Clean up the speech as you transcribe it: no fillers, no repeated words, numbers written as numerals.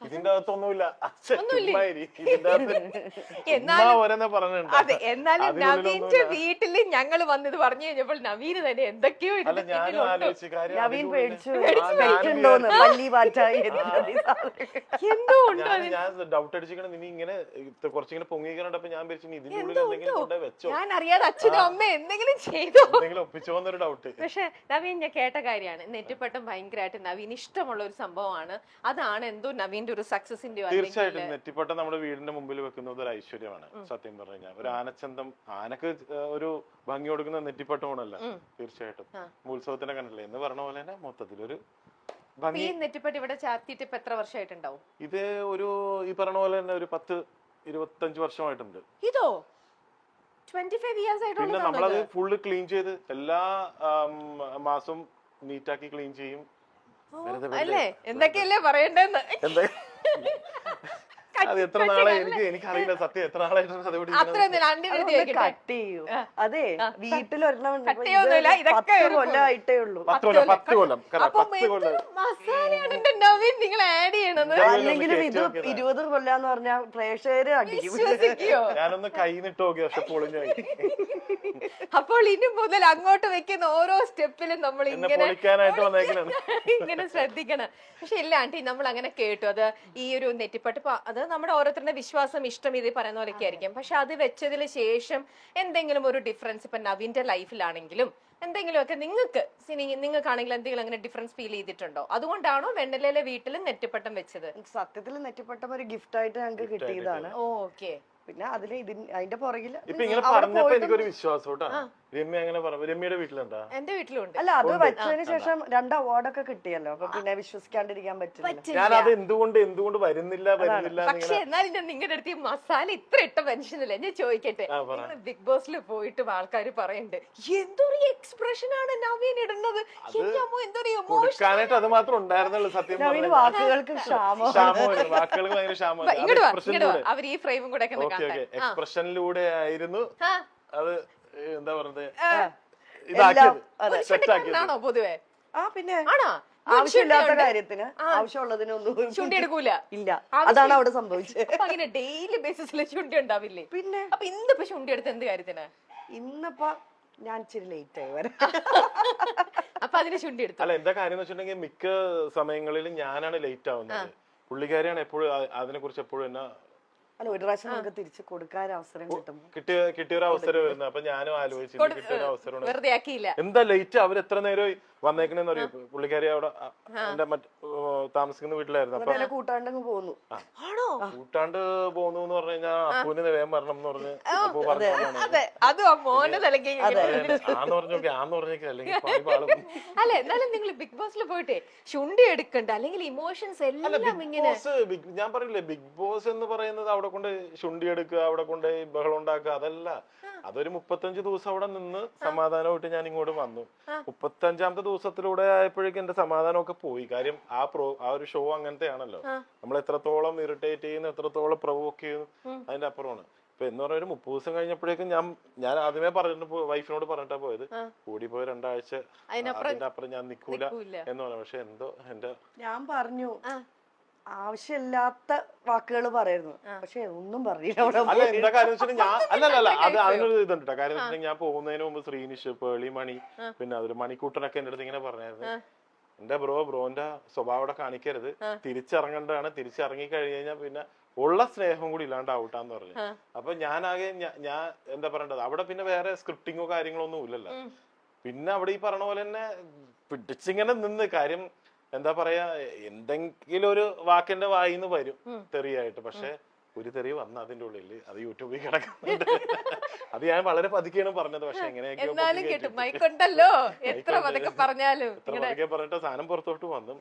ഇതിന്റെ അകത്തൊന്നുമില്ല. അതെ, എന്നാലും നവീന്റെ വീട്ടില് ഞങ്ങൾ വന്നത് പറഞ്ഞു കഴിഞ്ഞപ്പോൾ നവീന് തന്നെ എന്തൊക്കെയോ നവീൻ പേടിച്ചു ഉണ്ടോന്ന് പള്ളി പാറ്റായി എന്തോ ഉണ്ടോ. ഞാൻ ഡൗട്ട് അടിച്ചിരിക്കണം. നീ ഇങ്ങനെ കുറച്ചിങ്ങനെ പൊങ്ങിക്കണ്ടപ്പോ ഞാൻ വിചാരിച്ചു ഇതിന്റെ ഉള്ളിൽ എന്തെങ്കിലും കൊണ്ടേ വെച്ചോ. ഞാൻ അറിയാതെ അച്ഛനും അമ്മ എന്തെങ്കിലും ചെയ്തോ, എന്തെങ്കിലും ഒപ്പിച്ചോന്നൊരു ഡൗട്ട്. പക്ഷെ നവീൻ ഞാൻ കേട്ട കാര്യമാണ്, നെറ്റിപ്പട്ടം ഭയങ്കരമായിട്ട് നവീൻ ഇഷ്ടമുള്ള ഒരു സംഭവമാണ്. അതാണ് എന്തോ നവീന്റെ ഒരു സക്സസിന്റെ. തീർച്ചയായിട്ടും നെറ്റിപ്പട്ടം നമ്മുടെ വീടിന്റെ മുമ്പിൽ വെക്കുന്നത് ഒരു ഐശ്വര്യമാണ്. സത്യം പറഞ്ഞു കഴിഞ്ഞാൽ ഒരു ആനച്ചന്തം, ആനക്ക് ഒരു ഭംഗി കൊടുക്കുന്ന നെറ്റിപ്പട്ടമാണല്ല. തീർച്ചയായിട്ടും ഉത്സവത്തിനെ കണ്ടില്ലേ എന്ന് പറഞ്ഞ പോലെ തന്നെ മൊത്തത്തിലൊരു ഈ നെറ്റിപ്പട്ടം ഇവിടെ ചാർത്തിയിട്ട് ഇപ്പൊ എത്ര വർഷമായിട്ടുണ്ടാവും? ഇത് ഒരു ഈ പറഞ്ഞ പോലെ തന്നെ ഒരു 10-25 വർഷമായിട്ടുണ്ട്. ഇതോ 25 years ആയിട്ടുള്ള. പിന്നെ നമ്മളത് ഫുള്ള് ക്ലീൻ ചെയ്ത് എല്ലാ മാസവും നീറ്റാക്കി ക്ലീൻ ചെയ്യും. അല്ലേ എന്തൊക്കെയല്ലേ പറയണ്ടെന്ന്. അത് എത്ര നാളെ എനിക്കറിയില്ല സത്യം, എത്ര നാളായിട്ടാണ് കട്ട് ചെയ്യൂ. അതെ, വീട്ടിലൊരെണ്ണം കൊല്ലമായിട്ടേ ഉള്ളൂ. 10 കൊല്ലം. നിങ്ങൾ ആഡ് ചെയ്യണത്. അല്ലെങ്കിലും ഇത് 20 കൊല്ലാന്ന് പറഞ്ഞാൽ പ്രേക്ഷകര് അടിക്കും. ഞാനൊന്ന് കൈന്നിട്ട് നോക്കി, പക്ഷെ പൊളിഞ്ഞായി. അപ്പോൾ ഇനി മുതൽ അങ്ങോട്ട് വെക്കുന്ന ഓരോ സ്റ്റെപ്പിലും നമ്മൾ ഇങ്ങനെ ശ്രദ്ധിക്കണം. പക്ഷെ ഇല്ല ആന്റി, നമ്മൾ അങ്ങനെ കേട്ടു. അത് ഈ ഒരു നെറ്റിപ്പട്ട് അത് നമ്മുടെ ഓരോരുത്തരുടെ വിശ്വാസം, ഇഷ്ടം, ഇത് പറയുന്ന പോലെയൊക്കെ ആയിരിക്കും. പക്ഷെ അത് വെച്ചതിന് ശേഷം എന്തെങ്കിലും ഒരു ഡിഫറൻസ് ഇപ്പൊ നവീന്റെ ലൈഫിലാണെങ്കിലും എന്തെങ്കിലുമൊക്കെ നിങ്ങൾക്കാണെങ്കിൽ എന്തെങ്കിലും അങ്ങനെ ഡിഫറൻസ് ഫീൽ ചെയ്തിട്ടുണ്ടോ? അതുകൊണ്ടാണോ വെണ്ണലയിലെ വീട്ടിൽ നെറ്റിപ്പട്ടം വെച്ചത്? സത്യത്തിൽ നെറ്റിപ്പട്ടം ഒരു ഗിഫ്റ്റ് ആയിട്ട് ഞങ്ങൾക്ക് കിട്ടിയതാണ്. ഓക്കെ. പിന്നെ അതില് അതിന്റെ പുറകില് ഇപ്പൊ ഇങ്ങനെ പറഞ്ഞപ്പോ എനിക്കൊരു വിശ്വാസം കേട്ടോ. രമ്യ അങ്ങനെ പറഞ്ഞു. രമ്യയുടെ വീട്ടിലുണ്ടാ? എന്റെ വീട്ടിലുണ്ട്. അല്ല, അത് വെച്ചതിന് ശേഷം 2 അവാർഡൊക്കെ കിട്ടിയല്ലോ. അപ്പൊ പിന്നെ വിശ്വസിക്കാണ്ടിരിക്കാൻ പറ്റില്ല. ഞാൻ അത് എന്തുകൊണ്ട് വരുന്നില്ല. പക്ഷെ എന്നാലും ഞാൻ നിങ്ങളുടെ അടുത്ത് മസാല ഇത്ര ഇട്ട മനുഷ്യനല്ലേ, ഞാൻ ചോദിക്കട്ടെ. ബിഗ് ബോസിൽ പോയിട്ട് ആൾക്കാർ പറയുന്നുണ്ട് എന്തൊരു എക്സ്പ്രഷൻ ആണ് നവീൻ ഇടുന്നത്, കൊടുക്കാനായിട്ട് അത് മാത്രം ഉണ്ടായിരുന്നുള്ളൂ. സത്യം വാക്കുകൾക്ക് വാക്കുകൾക്ക് ഭയങ്കര ക്ഷാമം. അവർ ഈ ഫ്രെയിമും കൂടെ എക്സ്പ്രഷനിലൂടെ ആയിരുന്നു അത്. എന്താ പറഞ്ഞത്, ആണോ പൊതുവെ? പിന്നെ ആവശ്യമില്ലാത്ത കാര്യത്തിന് ആവശ്യമുള്ളതിനൊന്നും ചുണ്ടി എടുക്കൂല. ഇല്ല, അതാണ് അവിടെ സംഭവിച്ചത്. അങ്ങനെ ഡെയിലി ബേസിസിൽ ചുണ്ടി ഉണ്ടാവില്ലേ? പിന്നെ അപ്പൊ ഇന്നിപ്പോ ചുണ്ടി എടുത്ത് എന്ത് കാര്യത്തിന്? ഇന്നിപ്പോ ഞാൻ ഇച്ചിരി ലേറ്റ് ആയി വരാം. അപ്പൊ അതിന് ചുണ്ടി എടുത്തു. അല്ല, എന്താ കാര്യം എന്ന് വെച്ചിട്ടുണ്ടെങ്കിൽ മിക്ക സമയങ്ങളിലും ഞാനാണ് ലേറ്റ് ആവുന്നത്. പുള്ളിക്കാരിയാണ് എപ്പോഴും അതിനെ കുറിച്ച് എപ്പോഴും എന്നാ. അല്ല, ഒരു പ്രാവശ്യം നമുക്ക് തിരിച്ചു കൊടുക്കാൻ അവസരം കിട്ടും. കിട്ടിയൊരു അവസരം വരുന്നത്. അപ്പൊ ഞാനും ആലോചിച്ചു കിട്ടിയൊരു അവസരം വെറുതെ ആക്കിയില്ല. എന്താ ലേറ്റ്, അവർ എത്ര നേരം വന്നേക്കണെന്ന് അറിയോ? പുള്ളിക്കാരി അവിടെ എന്റെ താമസിക്കുന്ന വീട്ടിലായിരുന്നു. അപ്പൊ കൂട്ടാണ്ട് പോകുന്നു. കൂട്ടാണ്ട് പോകുന്നു എന്ന് പറഞ്ഞു കഴിഞ്ഞാൽ അപ്പൂന് വേഗം വരണം എന്ന് പറഞ്ഞ് അപ്പൂ പറഞ്ഞു. അല്ല, എന്നാലും നിങ്ങൾ ബിഗ് ബോസിൽ പോയിട്ടേ ചുണ്ടി എടുക്കണ്ട, അല്ലെങ്കിൽ ഇമോഷൻസ് എല്ലാം ഇങ്ങനെ. ഞാൻ പറയില്ലേ, ബിഗ് ബോസ് എന്ന് പറയുന്നത് അവിടെ കൊണ്ട് ചുണ്ടി എടുക്കുക, അവിടെ കൊണ്ട് ബഹളം ഉണ്ടാക്കുക, അതല്ല. അതൊരു 35 ദിവസം അവിടെ നിന്ന് സമാധാനമായിട്ട് ഞാൻ ഇങ്ങോട്ട് വന്നു. 35ാമത്തെ ദിവസത്തിലൂടെ ആയപ്പോഴേക്കും എന്റെ സമാധാനമൊക്കെ പോയി. കാര്യം ആ ഒരു ഷോ അങ്ങനത്തെ ആണല്ലോ. നമ്മൾ എത്രത്തോളം ഇറിറ്റേറ്റ് ചെയ്യുന്നു, എത്രത്തോളം പ്രൊവോക്ക് ചെയ്യുന്നു, അതിന്റെ അപ്പുറമാണ്. ഇപ്പൊ എന്ന് പറഞ്ഞ ഒരു 30 ദിവസം കഴിഞ്ഞപ്പോഴേക്കും ഞാൻ ആദ്യമേ വൈഫിനോട് പറഞ്ഞിട്ടാ പോയത്, കൂടിപ്പോയി 2 ആഴ്ച അതിന്റെ അപ്പുറം ഞാൻ നിക്കൂല എന്ന് പറഞ്ഞു. പക്ഷെ എന്തോ ഞാൻ പറഞ്ഞു ആവശ്യമില്ലാത്ത വാക്കുകൾ പറയുന്നു, പക്ഷെ ഒന്നും പറഞ്ഞില്ല. അല്ല, എന്താ കാര്യം വെച്ചിട്ട് അല്ലല്ല അത് അതിനൊരു ഇതുണ്ട്. കാര്യം വെച്ചിട്ടുണ്ടെങ്കിൽ ഞാൻ പോകുന്നതിന് മുമ്പ് ശ്രീനിഷ്, പേളി മണി, പിന്നെ അതൊരു മണിക്കൂട്ടനൊക്കെ എന്റെ അടുത്ത് ഇങ്ങനെ പറഞ്ഞായിരുന്നു, എന്റെ ബ്രോന്റെ സ്വഭാവം അവിടെ കാണിക്കരുത്, തിരിച്ചിറങ്ങേണ്ടതാണ്, തിരിച്ചിറങ്ങി കഴിഞ്ഞ് കഴിഞ്ഞാൽ പിന്നെ ഉള്ള സ്നേഹം കൂടി ഇല്ലാണ്ട് ഔട്ടാന്ന് പറഞ്ഞു. അപ്പൊ ഞാനാകെ ഞാൻ എന്താ പറയേണ്ടത്, അവിടെ പിന്നെ വേറെ സ്ക്രിപ്റ്റിങ്ങോ കാര്യങ്ങളോ ഒന്നും ഇല്ലല്ലോ. പിന്നെ അവിടെ ഈ പറഞ്ഞ പോലെ തന്നെ പിടിച്ചിങ്ങനെ നിന്ന് കാര്യം എന്താ പറയാ, എന്തെങ്കിലും ഒരു വാക്കിന്റെ വായിന്ന് വരും തെറിയായിട്ട്. പക്ഷെ ഒരു തെറി വന്ന അതിന്റെ ഉള്ളിൽ അത് യൂട്യൂബിൽ കിടക്കുന്നുണ്ട്. അത് ഞാൻ വളരെ പതുക്കെയാണ് പറഞ്ഞത്. പക്ഷെ എങ്ങനെയൊക്കെയോ എത്ര പതുക്കെ പറഞ്ഞിട്ട് സാധനം പുറത്തോട്ട് വന്നു.